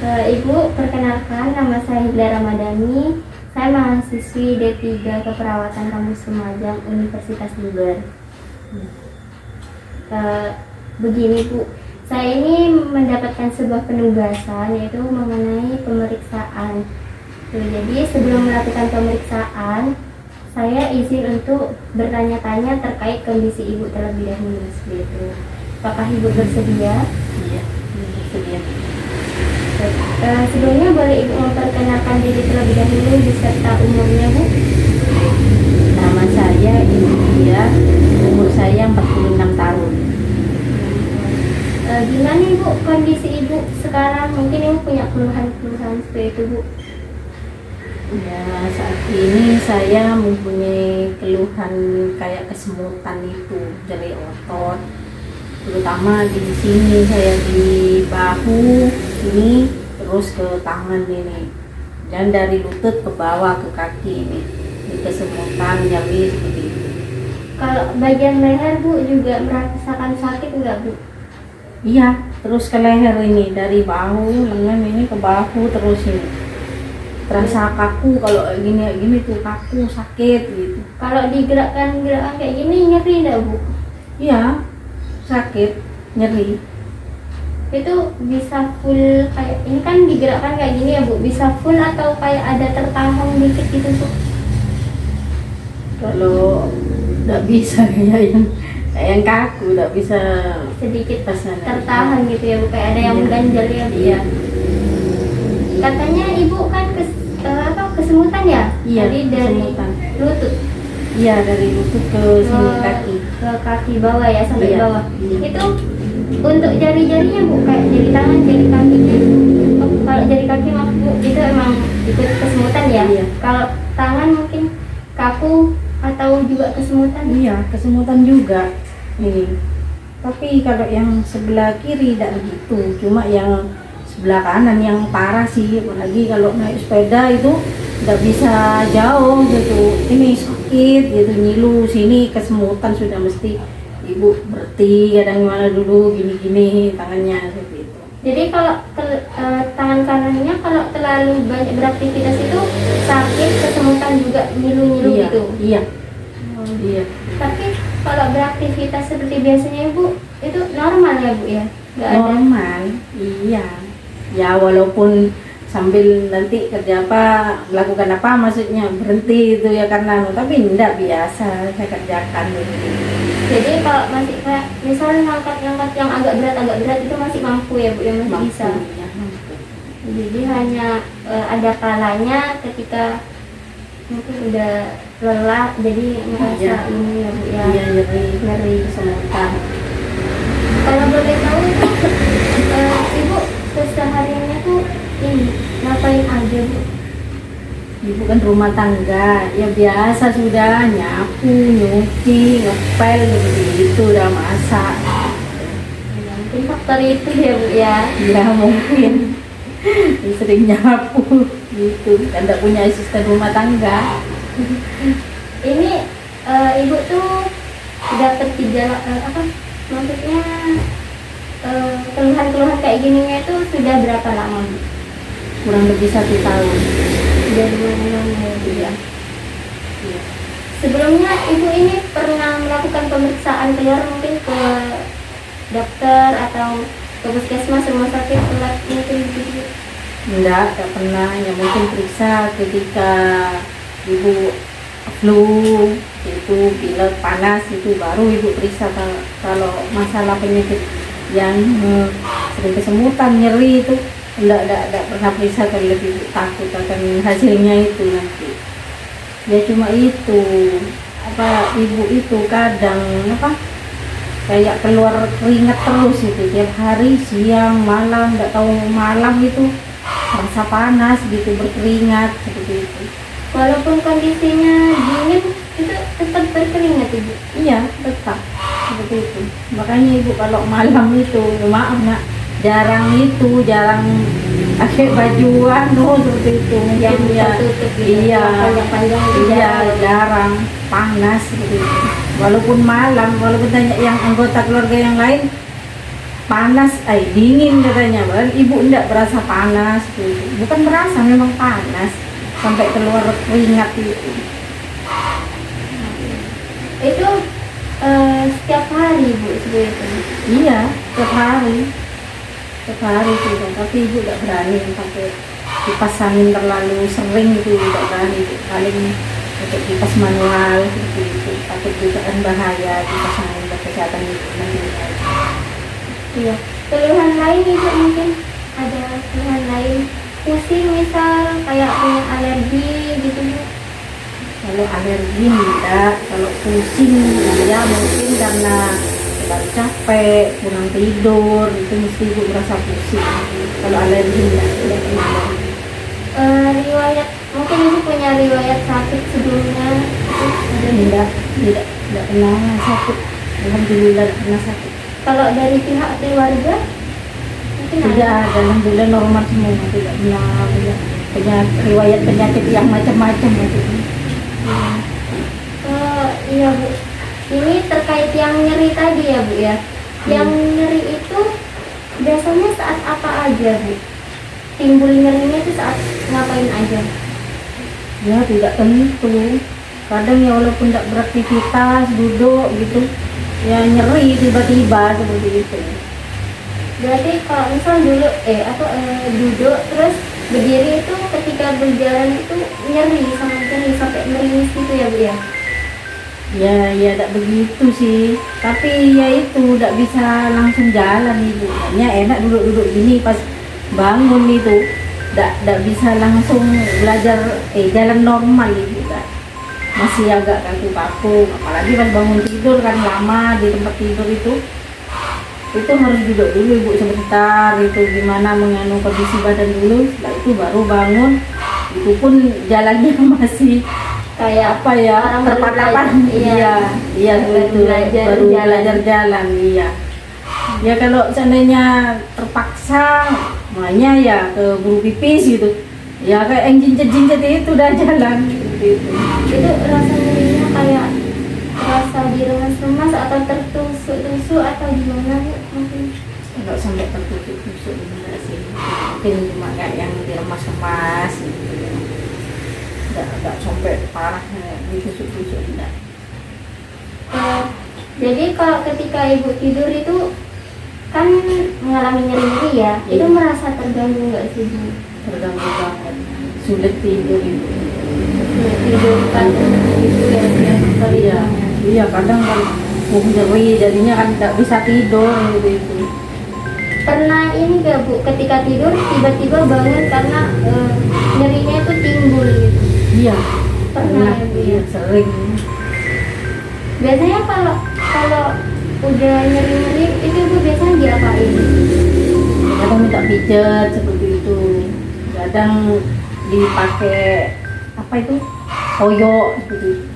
Ibu, perkenalkan nama saya Hidla Ramadhani. Saya mahasiswi D3 Keperawatan Kampus Lumajang Universitas Jember. Begini Bu, saya ini mendapatkan sebuah penugasan yaitu mengenai pemeriksaan. Jadi sebelum melakukan pemeriksaan, saya izin untuk bertanya-tanya terkait kondisi Ibu terlebih dahulu seperti itu. Apakah Ibu bersedia? Iya, bersedia. Sebelumnya boleh Ibu memperkenalkan diri terlebih dahulu beserta umurnya Bu? Nama saya India, umur saya 46 tahun. Gimana Ibu kondisi Ibu sekarang? Mungkin Ibu punya keluhan-keluhan seperti itu Bu? Ya, saat ini saya mempunyai keluhan kayak kesemutan itu, nyeri otot, terutama di sini, saya di bahu ini, terus ke tangan ini, dan dari lutut ke bawah ke kaki ini kesemutan, nyeri seperti itu. Kalau bagian leher Bu juga merasakan sakit enggak Bu? Iya, terus ke leher ini, dari bahu, lengan ini ke bahu, terus ini terasa kaku. Kalau gini tuh kaku, sakit gitu. Kalau digerakkan kayak gini nyeri enggak Bu? Iya, sakit, nyeri. Itu bisa full kayak ini kan digerakkan kayak gini ya Bu, bisa full atau kayak ada tertahan dikit gitu Bu? Kalau nggak bisa kayak yang kaku, nggak bisa Sedikit pasang tertahan gitu ya Bu, kayak ada yang Iya. mengganjal ya Bu ya. Katanya Ibu kan kesemutan ya? Iya, Jadi dari kesemutan. lutut Iya, dari lutut ke sini kaki. ke kaki bawah ya, sampai Iya. bawah. Iya. Itu untuk jari-jarinya Bu, kayak jari tangan, jari kakinya. Oh, kalau jari kaki maksud Bu, itu emang ikut kesemutan ya? Iya. Kalau tangan mungkin kaku atau juga kesemutan? Iya, kesemutan juga ini. Tapi kalau yang sebelah kiri tidak begitu, cuma yang sebelah kanan yang parah sih. Apalagi kalau naik sepeda itu nggak bisa jauh gitu, ini sakit gitu, nyilu sini kesemutan sudah mesti Ibu berhenti kadang gimana dulu, gini-gini tangannya seperti itu. Jadi kalau tangan kanannya kalau terlalu banyak beraktivitas itu sakit, kesemutan juga ngilu-ngilu Iya, gitu. iya, Oh. iya. Tapi kalau beraktivitas seperti biasanya Ibu itu normal ya Bu ya? Nggak ada. Normal, iya. Ya walaupun sambil nanti kerja apa, melakukan apa, maksudnya berhenti itu ya karena tapi enggak, biasa saya kerjakan gitu. Jadi kalau masih kayak misalnya ngangkat yang agak berat itu masih mampu ya Bu, yang masih Mampu, bisa. ya, mampu. Jadi hanya ada kalanya ketika mungkin udah lelah jadi merasa Iya. ini ya Bu ya, Iya, nyeri. kesemutan. Kalau boleh tahu itu Ibu kesehariannya tuh ini ngapain aja Bu? Ibu kan rumah tangga, ya biasa sudah nyapu, nyuci, ngepel gitu, udah masak. Ya, mungkin faktor itu ya Bu ya. Ya mungkin sering nyapu gitu, dan tidak punya asisten rumah tangga. Ini Ibu tuh dapat gejala apa? Maksudnya keluhan-keluhan kayak gininya itu sudah berapa lama Bu? Kurang lebih 1 tahun. Dari mana-mana ya Bu ya? Iya. Sebelumnya Ibu ini pernah melakukan pemeriksaan keluar mungkin ke dokter atau ke puskesmas, rumah sakit, tempat mungkin gitu? Enggak pernah. Ya mungkin periksa ketika Ibu flu, itu pilek panas, itu baru Ibu periksa. Kalau masalah penyakit yang sering kesemutan, nyeri itu enggak pernah periksa, kalau lebih takut akan hasilnya itu nanti. Ya cuma itu apa, Ibu itu kadang apa kayak keluar keringat terus itu tiap hari, siang malam, nggak tahu malam itu rasa panas gitu, berkeringat seperti itu. Walaupun kondisinya dingin itu tetap berkeringat Ibu? Iya, tetap seperti itu. Makanya Ibu kalau malam itu, maaf nak, jarang pakai bajuan seperti itu. Yang Mungkin ya, tertutup gitu, iya, panjang-panjang gitu, iya, jarang. jarang, panas seperti itu. Walaupun malam, walaupun tanya yang anggota keluarga yang lain, panas, dingin katanya. Bahkan ibu enggak berasa panas gitu. Bukan berasa, memang panas sampai keluar keringat itu. Itu setiap hari Bu seperti itu. Iya, setiap hari sih, tapi ibu enggak berani pakai kipas angin terlalu sering itu, enggak berani. Paling pakai kipas manual seperti itu, takut juga kan bahaya kipas angin buat kesehatan ibu nanti. Iya. Keluhan lain Ibu mungkin ada keluhan lain, pusing misal kayak punya alergi gitu Bu. Kalau alergi enggak, kalau pusing ya mungkin karena terlalu capek, kurang tidur, itu mesti ibu merasa pusing. Kalau alergi enggak pernah alergi. Riwayat mungkin Ibu punya riwayat sakit sebelumnya itu ada Tidak pernah sakit. Alhamdulillah tidak pernah sakit. kalau dari pihak keluarga mungkin Tidak ada, alhamdulillah normal semua. Tidak punya riwayat penyakit yang macam-macam gitu. Iya Bu, ini terkait yang nyeri tadi ya Bu ya. Yang nyeri itu biasanya saat apa aja Bu? Timbul nyerinya itu saat ngapain aja? Ya tidak tentu. Kadang ya walaupun tidak beraktivitas, duduk gitu, ya nyeri tiba-tiba seperti itu. Berarti kalau misal dulu duduk terus berdiri itu ketika berjalan itu nyeri sampai meringis gitu ya Bu ya? Ya tidak begitu sih. Tapi ya itu tidak bisa langsung jalan ibu. Hanya enak duduk-duduk gini pas bangun itu. Tidak bisa langsung belajar jalan normal ibu kan. Masih agak kaku-kaku. Apalagi pas bangun tidur kan lama di tempat tidur itu harus duduk dulu ibu sebentar, itu gimana menganu kondisi badan dulu, setelah itu baru bangun. Itu pun jalannya masih kayak apa ya, orang terpatah. Iya baru baru belajar jalan. Iya ya, kalau seandainya terpaksa makanya ya ke buru pipis gitu ya, kayak yang jincet-jincet itu udah jalan gitu. Itu rasa nyerinya kayak rasa diremas-remas atau tertusuk-tusuk atau gimana Bu? Mungkin Enggak sampai tertusuk-tusuk gimana sih, mungkin cuma kayak yang diremas-remas gitu. Enggak sampai parah ditusuk-tusuk enggak. Jadi kalau ketika Ibu tidur itu kan mengalami nyeri-nyeri ya, Iya. itu merasa terganggu nggak sih Bu? Terganggu banget, sulit tidur itu. Tidur kan itu ya Iya kadang kan nyeri jadinya kan nggak bisa tidur gitu. Pernah ini gak Bu, ketika tidur tiba-tiba bangun karena nyerinya itu timbul gitu? Iya Pernah ya Bu ya? sering. Biasanya kalau udah nyeri-nyeri itu Bu biasanya diapain? Kadang minta pijet seperti itu, kadang dipakai apa itu koyok seperti itu,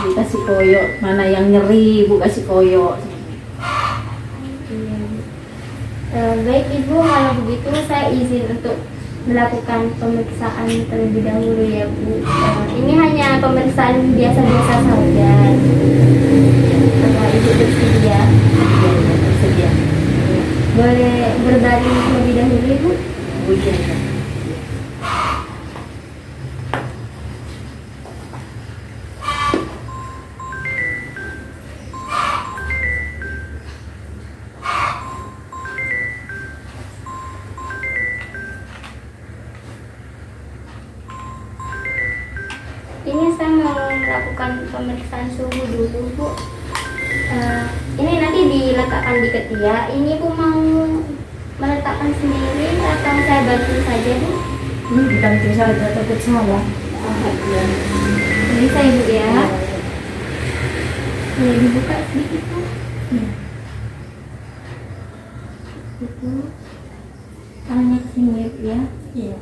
dikasih koyok, mana yang nyeri ibu kasih koyok. Iya, Bu. Baik Ibu, kalau begitu saya izin untuk melakukan pemeriksaan terlebih dahulu ya Bu. Ini hanya pemeriksaan biasa-biasa saja. Apakah Ibu bersedia? Bersedia. Boleh berbaring terlebih dahulu Ibu? Hujan. Ini saya mau melakukan pemeriksaan suhu dulu Bu. Ini nanti diletakkan di ketiak. Ini Bu mau meletakkan sendiri atau saya bantu saja Bu? Ini dibantu saja, takut salah. Ya. Ini saya Bu ya. Boleh dibuka sedikit Bu. Itu tangannya ke sini ya Bu ya. Iya.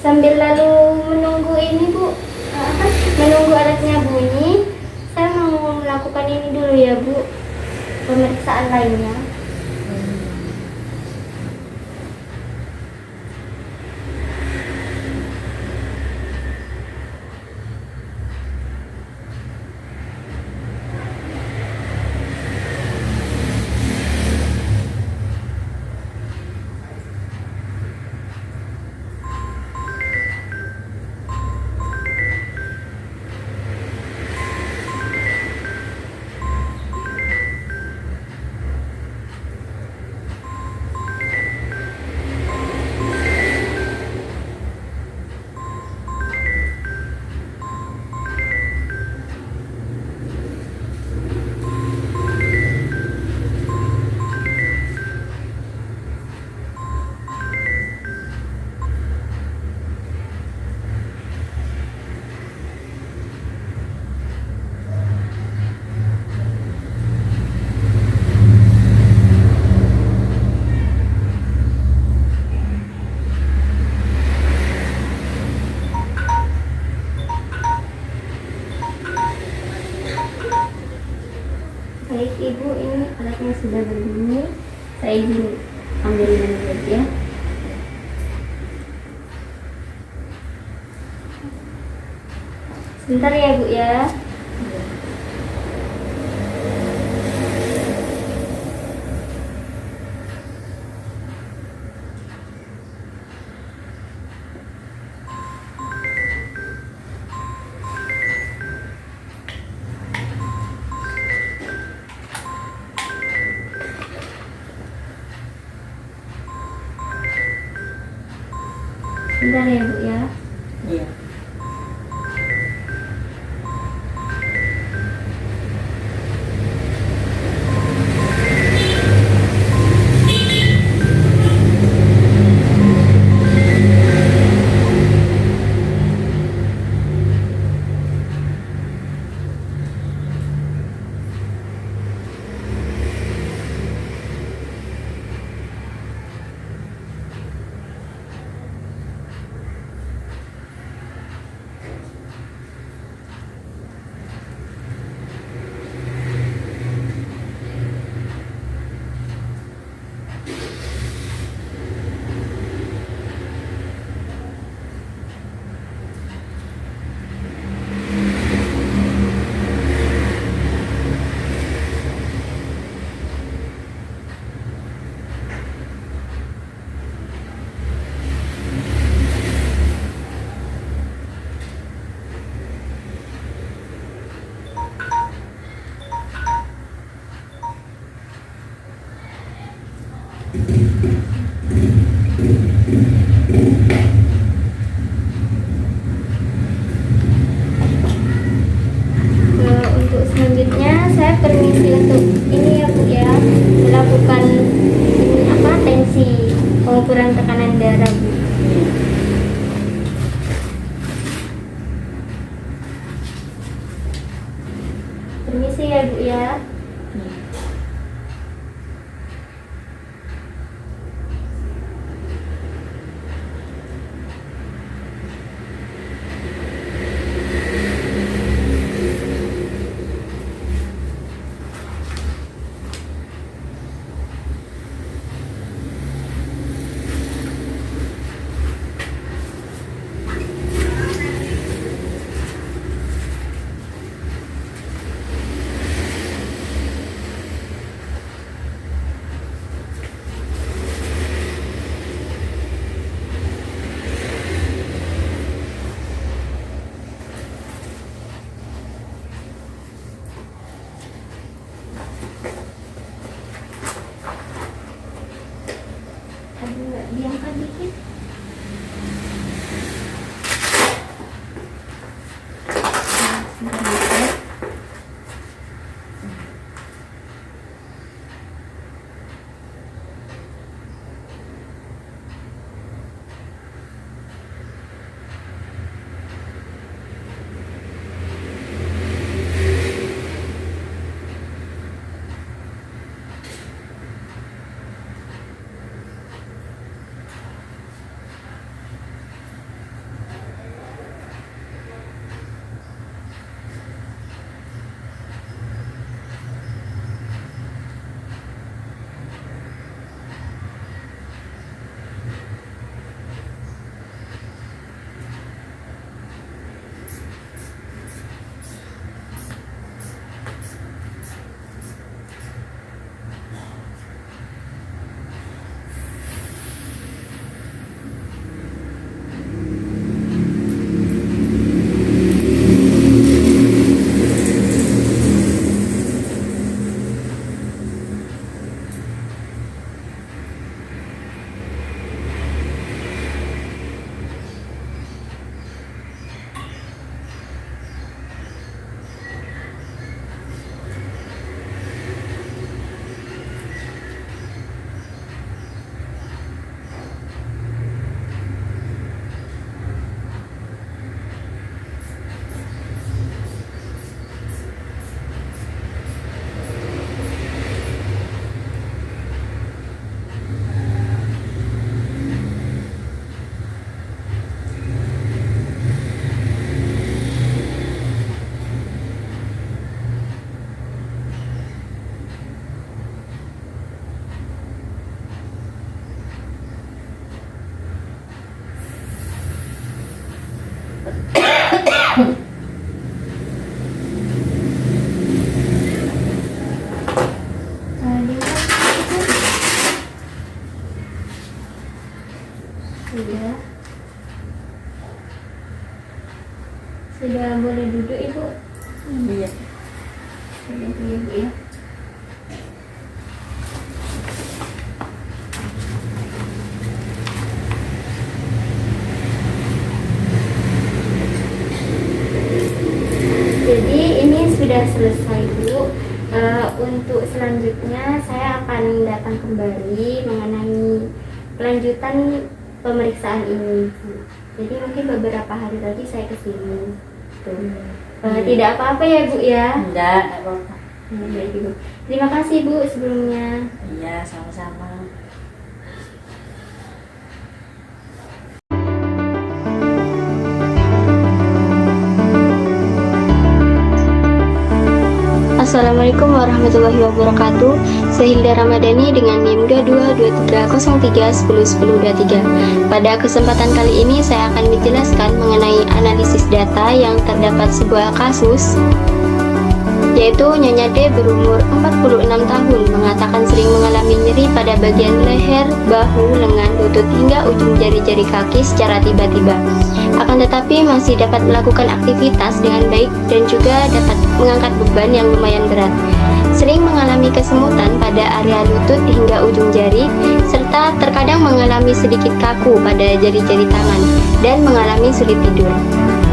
Sambil lalu menunggu ini Bu, menunggu alatnya bunyi, saya mau melakukan ini dulu ya Bu, pemeriksaan lainnya. Ini saya izin ambil dulu ya. Sebentar ya Bu ya. Sebentar ya Bu ya. Iya. Untuk selanjutnya saya permisi untuk ini ya Bu ya, melakukan ini apa tensi, pengukuran tekanan darah Bu. Permisi ya Bu ya. Aduh, diangkat dikit. Sudah boleh duduk Ibu. Iya. Sudah boleh Ibu ya. Jadi ini sudah selesai Bu. Untuk selanjutnya saya akan datang kembali mengenai kelanjutan pemeriksaan ini Bu. Jadi mungkin beberapa hari lagi saya kesini. Tidak apa-apa ya Bu ya. Enggak apa-apa. Baik Ibu. Terima kasih Bu sebelumnya. Iya, sama-sama. Assalamualaikum warahmatullahi wabarakatuh. Saya Hilda Ramadhani dengan NIM 222303101023. Pada kesempatan kali ini saya akan menjelaskan mengenai analisis data yang terdapat sebuah kasus, yaitu Nyonya D berumur 46 tahun mengatakan sering mengalami nyeri pada bagian leher, bahu, lengan, lutut hingga ujung jari-jari kaki secara tiba-tiba. Akan tetapi masih dapat melakukan aktivitas dengan baik dan juga dapat mengangkat beban yang lumayan berat. Sering mengalami kesemutan pada area lutut hingga ujung jari, serta terkadang mengalami sedikit kaku pada jari-jari tangan dan mengalami sulit tidur.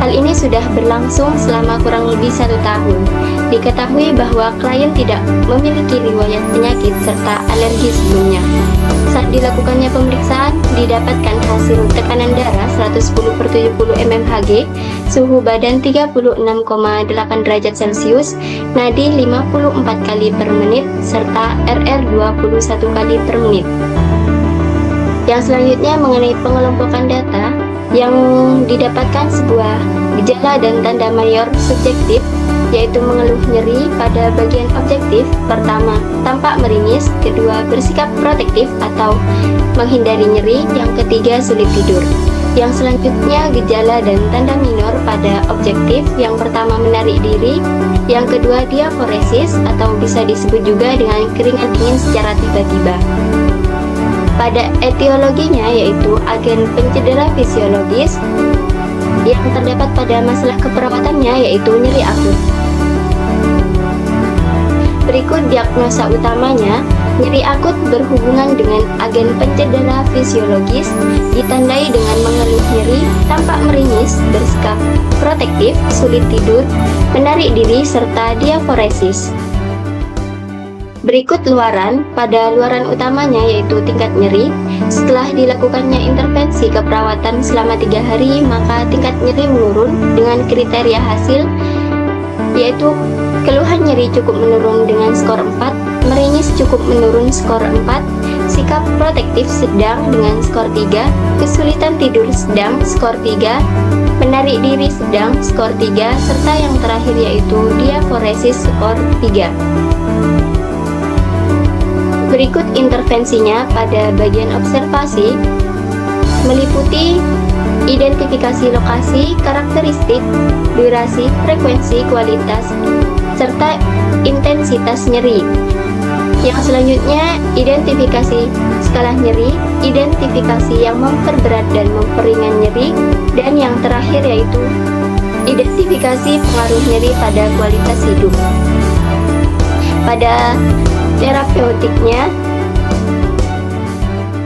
Hal ini sudah berlangsung selama kurang lebih 1 tahun. Diketahui bahwa klien tidak memiliki riwayat penyakit serta alergi sebelumnya. Saat dilakukannya pemeriksaan, didapatkan hasil tekanan darah 110/70 mmHg, suhu badan 36,8 derajat Celcius, nadi 54 kali per menit, serta RR 21 kali per menit. Yang selanjutnya mengenai pengelompokan data, yang didapatkan sebuah gejala dan tanda mayor subjektif, yaitu mengeluh nyeri pada bagian objektif. Pertama, tampak meringis. Kedua, bersikap protektif atau menghindari nyeri. Yang ketiga, sulit tidur. Yang selanjutnya gejala dan tanda minor pada objektif. Yang pertama, menarik diri. Yang kedua, diaforesis atau bisa disebut juga dengan keringat dingin secara tiba-tiba. Pada etiologinya, yaitu agen pencedera fisiologis yang terdapat pada masalah keperawatannya, yaitu nyeri akut. Berikut diagnosa utamanya. Nyeri akut berhubungan dengan agen pencedera fisiologis, ditandai dengan mengeluh nyeri, tampak meringis, bersikap protektif, sulit tidur, menarik diri, serta diaforesis. Berikut luaran. Pada luaran utamanya yaitu tingkat nyeri. Setelah dilakukannya intervensi keperawatan selama 3 hari, maka tingkat nyeri menurun dengan kriteria hasil, yaitu keluhan nyeri cukup menurun dengan skor 4, meringis cukup menurun skor 4, sikap protektif sedang dengan skor 3, kesulitan tidur sedang skor 3, menarik diri sedang skor 3, serta yang terakhir yaitu diaforesis skor 3. Berikut intervensinya pada bagian observasi, meliputi identifikasi lokasi, karakteristik, durasi, frekuensi, kualitas, serta intensitas nyeri. Yang selanjutnya, identifikasi skala nyeri, identifikasi yang memperberat dan memperingan nyeri, dan yang terakhir yaitu identifikasi pengaruh nyeri pada kualitas hidup. Pada terapeutiknya,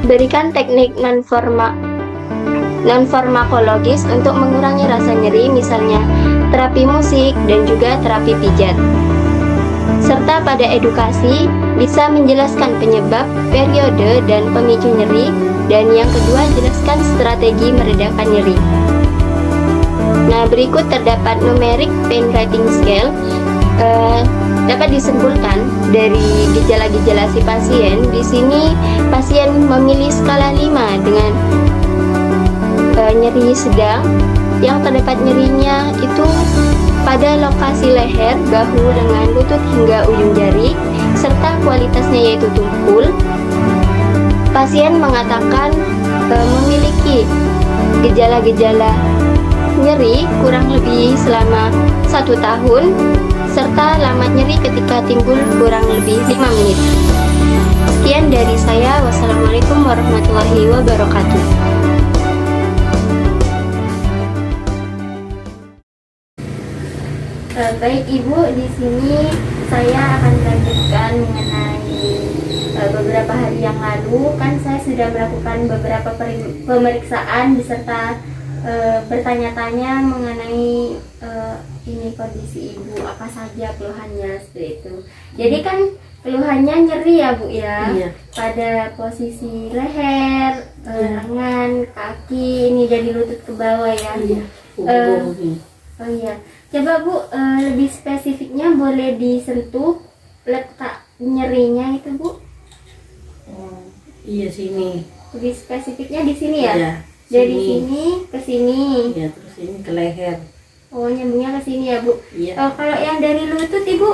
berikan teknik non-farmakologis untuk mengurangi rasa nyeri, misalnya terapi musik dan juga terapi pijat. Serta pada edukasi, bisa menjelaskan penyebab, periode, dan pemicu nyeri, dan yang kedua, jelaskan strategi meredakan nyeri. Nah, berikut terdapat numeric pain rating scale. Dapat disimpulkan dari gejala-gejala si pasien. Di sini pasien memilih skala 5 dengan nyeri sedang. Yang terdapat nyerinya itu pada lokasi leher, bahu, lengan, lutut hingga ujung jari, serta kualitasnya yaitu tumpul. Pasien mengatakan memiliki gejala-gejala nyeri kurang lebih selama 1 tahun, serta lama nyeri ketika timbul kurang lebih 5 menit. Sekian dari saya. Wassalamualaikum warahmatullahi wabarakatuh. Baik Ibu, di sini saya akan melanjutkan mengenai beberapa hari yang lalu kan saya sudah melakukan beberapa pemeriksaan beserta bertanya-tanya mengenai ini kondisi Ibu, apa saja keluhannya seperti itu. Jadi kan keluhannya nyeri ya Bu ya, Iya. pada posisi leher, lengan, kaki, ini dari lutut ke bawah ya. Iya. Oh iya, coba Bu, lebih spesifiknya boleh disentuh letak nyerinya itu Bu? Oh, iya sini. Lebih spesifiknya di sini ya? Iya, Dari sini ke sini. Iya, terus ini ke leher. Oh, nyambungnya ke sini ya Bu? Iya. Kalau yang dari lutut Ibu,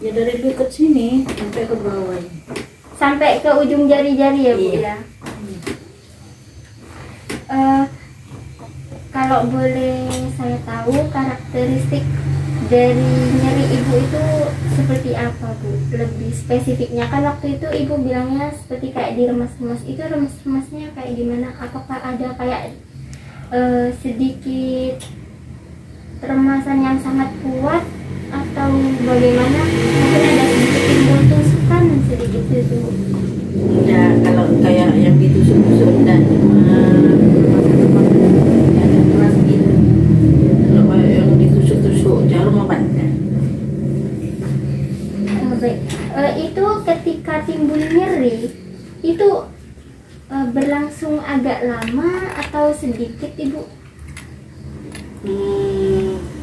Ya dari lutut sini sampai ke bawah. sampai ke ujung jari-jari ya Bu Iya. ya? Eh, kalau boleh saya tahu karakteristik dari nyeri Ibu itu seperti apa Bu? Lebih spesifiknya kan waktu itu Ibu bilangnya seperti kayak diremas-remas. Itu remas-remasnya kayak gimana? Apakah ada kayak sedikit remasan yang sangat kuat atau bagaimana? Mungkin ada sedikit timbul tusukan sedikit itu. Enggak, kalau kayak yang ditusuk-tusuk enggak, cuma ada keras gitu. Kalau kayak yang ditusuk-tusuk jarum apa enggak? Baik. Itu ketika timbul nyeri itu berlangsung agak lama atau sedikit Ibu?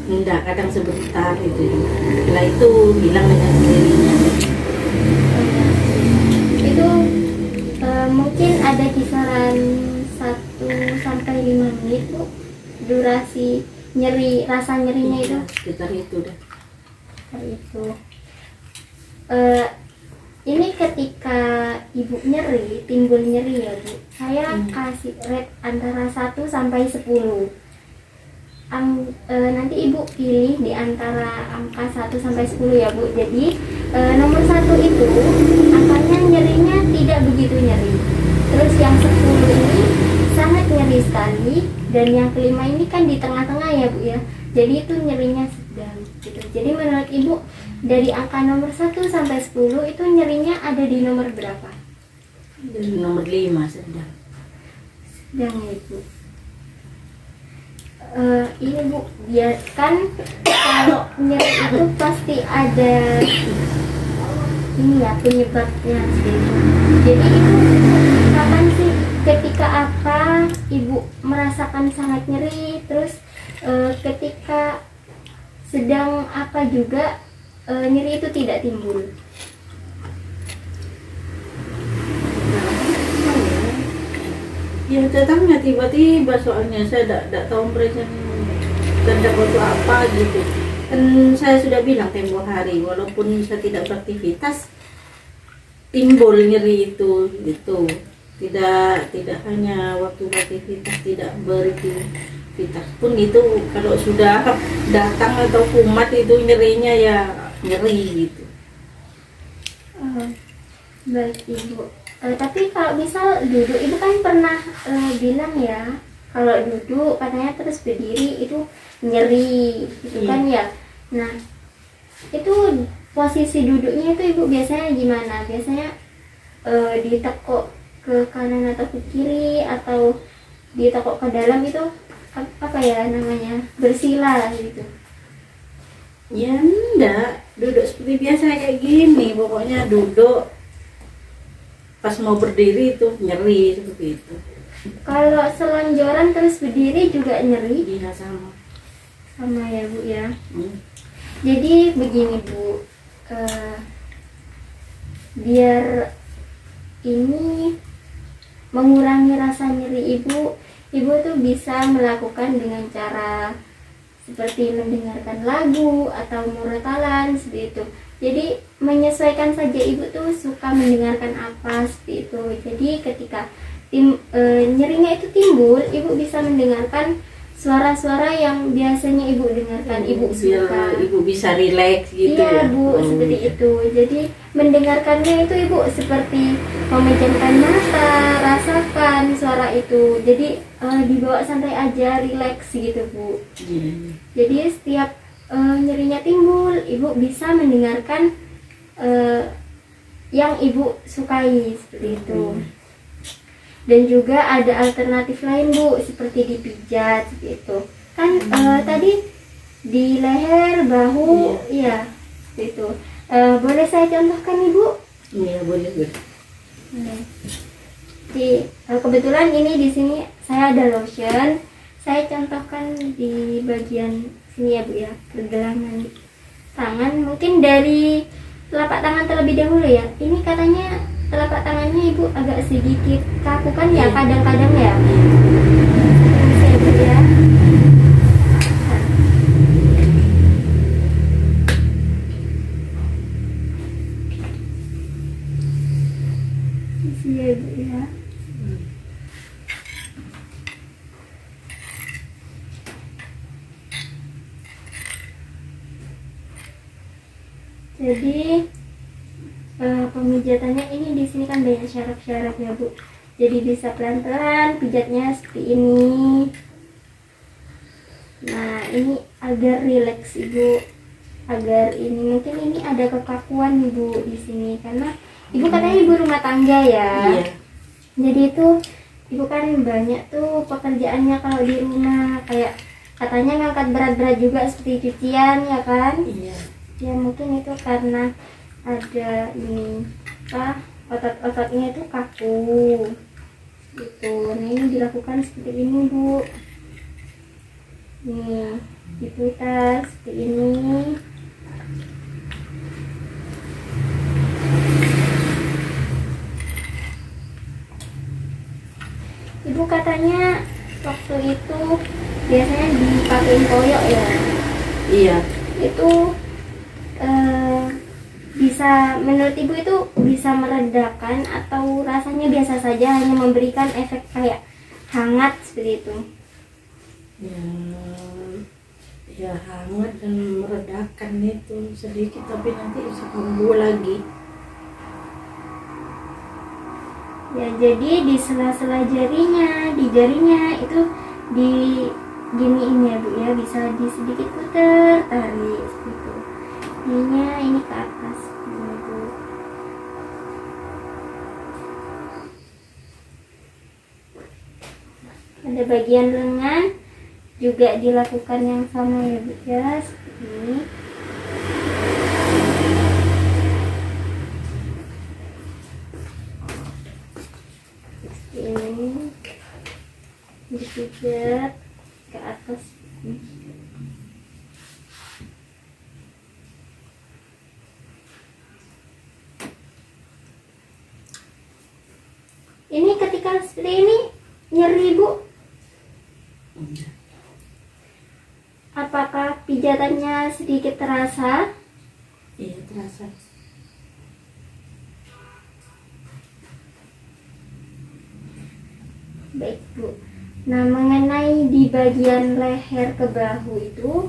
Enggak, kadang sebentar itu. Setelah itu hilang dengan sendirinya. Itu mungkin ada kisaran 1 sampai 5 menit Bu, durasi nyeri, rasa nyerinya itu. Sekitar itu dah. Seperti itu. Ini ketika Ibu nyeri, timbul nyeri ya Bu, saya kasih rate antara 1 sampai 10. Nanti Ibu pilih di antara angka 1 sampai 10 ya Bu. Jadi nomor 1 itu angkanya nyerinya tidak begitu nyeri. Terus yang 10 ini sangat nyeri sekali, dan yang kelima ini kan di tengah-tengah ya Bu ya. Jadi itu nyerinya sedang gitu. Jadi menurut Ibu dari angka nomor 1 sampai 10 itu nyerinya ada di nomor berapa? Dari nomor 5 sedang. Sedang ya Ibu. Ini Bu, biarkan kalau nyeri itu pasti ada ini ya penyebabnya gitu. Jadi Ibu kapan sih, ketika apa Ibu merasakan sangat nyeri, terus ketika sedang apa juga nyeri itu tidak timbul? Ya datangnya tiba-tiba, soalnya saya tidak tahu mereka tidak waktu apa gitu. Kan saya sudah bilang tempo hari, walaupun saya tidak beraktivitas, timbul nyeri itu gitu. Tidak hanya waktu beraktivitas, tidak beraktivitas pun itu, kalau sudah datang atau kumat itu nyerinya ya nyeri gitu. Baik Ibu. Tapi kalau misal duduk, Ibu kan pernah bilang ya, kalau duduk katanya terus berdiri itu nyeri, gitu kan ya. Nah, itu posisi duduknya itu Ibu biasanya gimana? Biasanya ditekuk ke kanan atau ke kiri, atau ditekuk ke dalam, itu apa ya namanya, bersila gitu? Ya enggak, duduk seperti biasa kayak gini, pokoknya duduk. Pas mau berdiri itu nyeri seperti itu. Kalau selonjoran terus berdiri juga nyeri? Iya sama. Sama ya Bu ya. Jadi begini Bu, biar ini mengurangi rasa nyeri Ibu tuh bisa melakukan dengan cara seperti mendengarkan lagu atau murotalan seperti itu. Jadi menyesuaikan saja Ibu tuh suka mendengarkan apa seperti itu. Jadi ketika nyerinya itu timbul, Ibu bisa mendengarkan suara-suara yang biasanya Ibu dengarkan, Ibu Biar suka. Ibu bisa rileks gitu Iya ya. Bu, seperti itu. Jadi mendengarkannya itu Ibu seperti memejamkan mata, rasakan suara itu. Jadi dibawa santai aja, rileks gitu Bu. Iya. Jadi setiap nyerinya timbul, ibu bisa mendengarkan yang ibu sukai seperti itu. Dan juga ada alternatif lain bu, seperti dipijat seperti itu. Kan tadi di leher, bahu, iya seperti itu. Boleh saya contohkan ibu? Iya boleh bu. Kebetulan ini di sini saya ada lotion. Saya contohkan di bagian sini ya bu ya, pergelangan tangan. Mungkin dari telapak tangan terlebih dahulu ya. Ini katanya telapak tangannya ibu agak sedikit kaku kan ya, kadang-kadang ya. Ini saya bu ya. Ini ya bu ya. Jadi pemijatannya ini di sini kan banyak syarat-syarat ya bu. Jadi bisa pelan-pelan pijatnya seperti ini. Nah ini agar rileks ibu, agar ini mungkin ini ada kekakuan ibu di sini karena ibu katanya ibu rumah tangga ya. Iya. Jadi itu ibu kan banyak tuh pekerjaannya kalau di rumah, kayak katanya ngangkat berat-berat juga seperti cucian ya kan. Iya. Ya mungkin itu karena ada ini otot-ototnya itu kaku gitu. Nah ini dilakukan seperti ini bu, nih diputar seperti ini. Ibu katanya waktu itu biasanya dipakein koyok ya. Iya. Itu bisa, menurut ibu itu bisa meredakan atau rasanya biasa saja, hanya memberikan efek kayak hangat seperti itu? Ya hangat dan meredakan itu sedikit, tapi nanti bisa kambuh lagi. Ya jadi di sela-sela jarinya, di jarinya itu di giniin ya bu ya, bisa di sedikit putar tarik seperti itu. Ininya ini ke atas ini bu. Ada bagian lengan juga dilakukan yang sama ya bu ya, seperti ini. Ini dipijat ke atas. Ini ketika seperti ini nyeri bu, apakah pijatannya sedikit terasa? Iya terasa. Baik bu. Nah mengenai di bagian leher ke bahu itu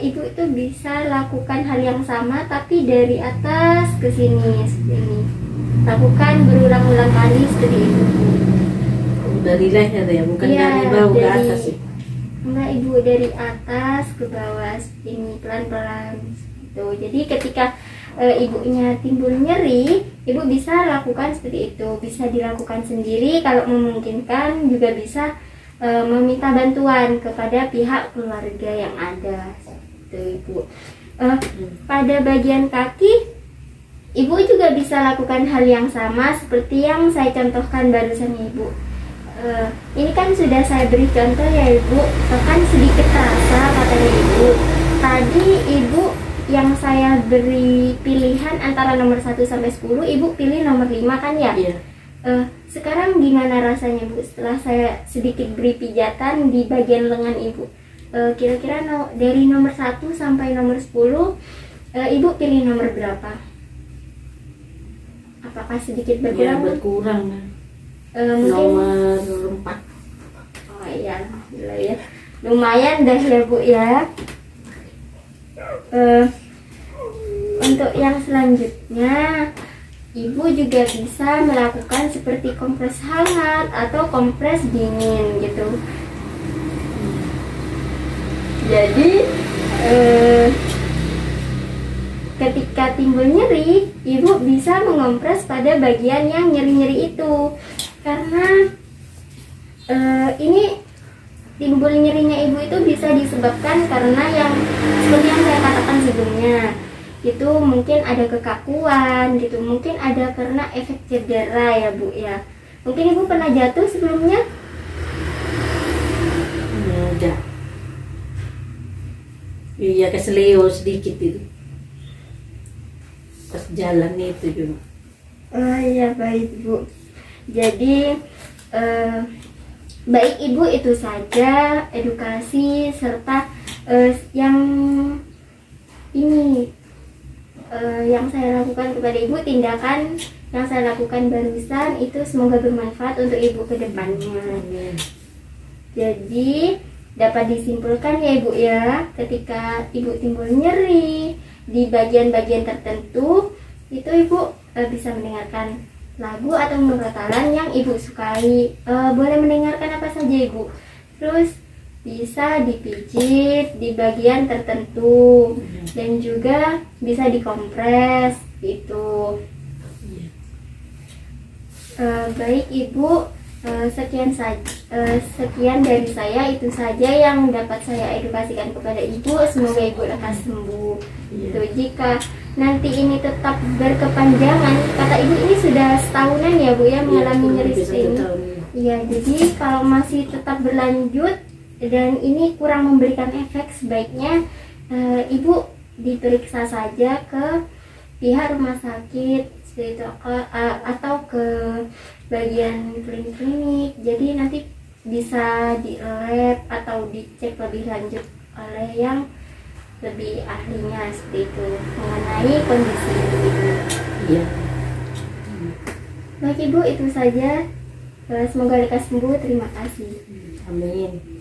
ibu itu bisa lakukan hal yang sama tapi dari atas ke sini seperti ini. Lakukan berulang-ulang kali seperti itu. Dari leher ya, bukan Ya, dari bawah ke atas ya. Enggak ibu, dari atas ke bawah seperti ini, pelan-pelan gitu. Jadi ketika ibunya timbul nyeri, ibu bisa lakukan seperti itu. Bisa dilakukan sendiri, kalau memungkinkan juga bisa meminta bantuan kepada pihak keluarga yang ada gitu ibu. Pada bagian kaki ibu juga bisa lakukan hal yang sama seperti yang saya contohkan barusan ibu. Ini kan sudah saya beri contoh ya ibu, bahkan sedikit terasa katanya ibu. Tadi ibu yang saya beri pilihan antara nomor 1 sampai 10, ibu pilih nomor 5 kan ya? Iya. Sekarang gimana rasanya bu setelah saya sedikit beri pijatan di bagian lengan ibu? Kira-kira dari nomor 1 sampai nomor 10, ibu pilih nomor berapa? Apakah sedikit Ya berkurang? berkurang. Mungkin Nomor 4. oh iya, alhamdulillah ya. Lumayan dah ya bu ya. Untuk yang selanjutnya, ibu juga bisa melakukan seperti kompres hangat atau kompres dingin gitu. Jadi ketika timbul nyeri, ibu bisa mengompres pada bagian yang nyeri-nyeri itu. Karena ini timbul nyerinya ibu itu bisa disebabkan karena yang seperti yang saya katakan sebelumnya, itu mungkin ada kekakuan gitu, mungkin ada karena efek cedera ya Bu ya. Mungkin ibu pernah jatuh sebelumnya? Udah. Iya, keseleo sedikit itu. Pas jalan itu juga. Oh iya, baik Bu. Jadi baik ibu itu saja edukasi serta yang ini yang saya lakukan kepada ibu, tindakan yang saya lakukan barusan itu semoga bermanfaat untuk ibu ke depannya. Jadi dapat disimpulkan ya ibu ya, ketika ibu timbul nyeri di bagian-bagian tertentu, itu ibu bisa mendengarkan lagu atau murotalan yang ibu sukai. Boleh mendengarkan apa saja ibu. Terus bisa dipijit di bagian tertentu dan juga bisa dikompres gitu. Baik ibu, sekian dari saya, itu saja yang dapat saya edukasikan kepada ibu. Semoga ibu lekas sembuh. Itu jika nanti ini tetap berkepanjangan, kata ibu ini sudah setahunan ya Bu ya mengalami nyeri seperti ini. Iya, jadi kalau masih tetap berlanjut dan ini kurang memberikan efek, sebaiknya ibu diperiksa saja ke pihak rumah sakit seperti itu, atau ke bagian klinik. Jadi nanti bisa di lab atau dicek lebih lanjut oleh yang lebih ahlinya seperti itu mengenai kondisi ibu. Iya. Baik ibu, itu saja. Semoga lekas sembuh. Terima kasih. Amin.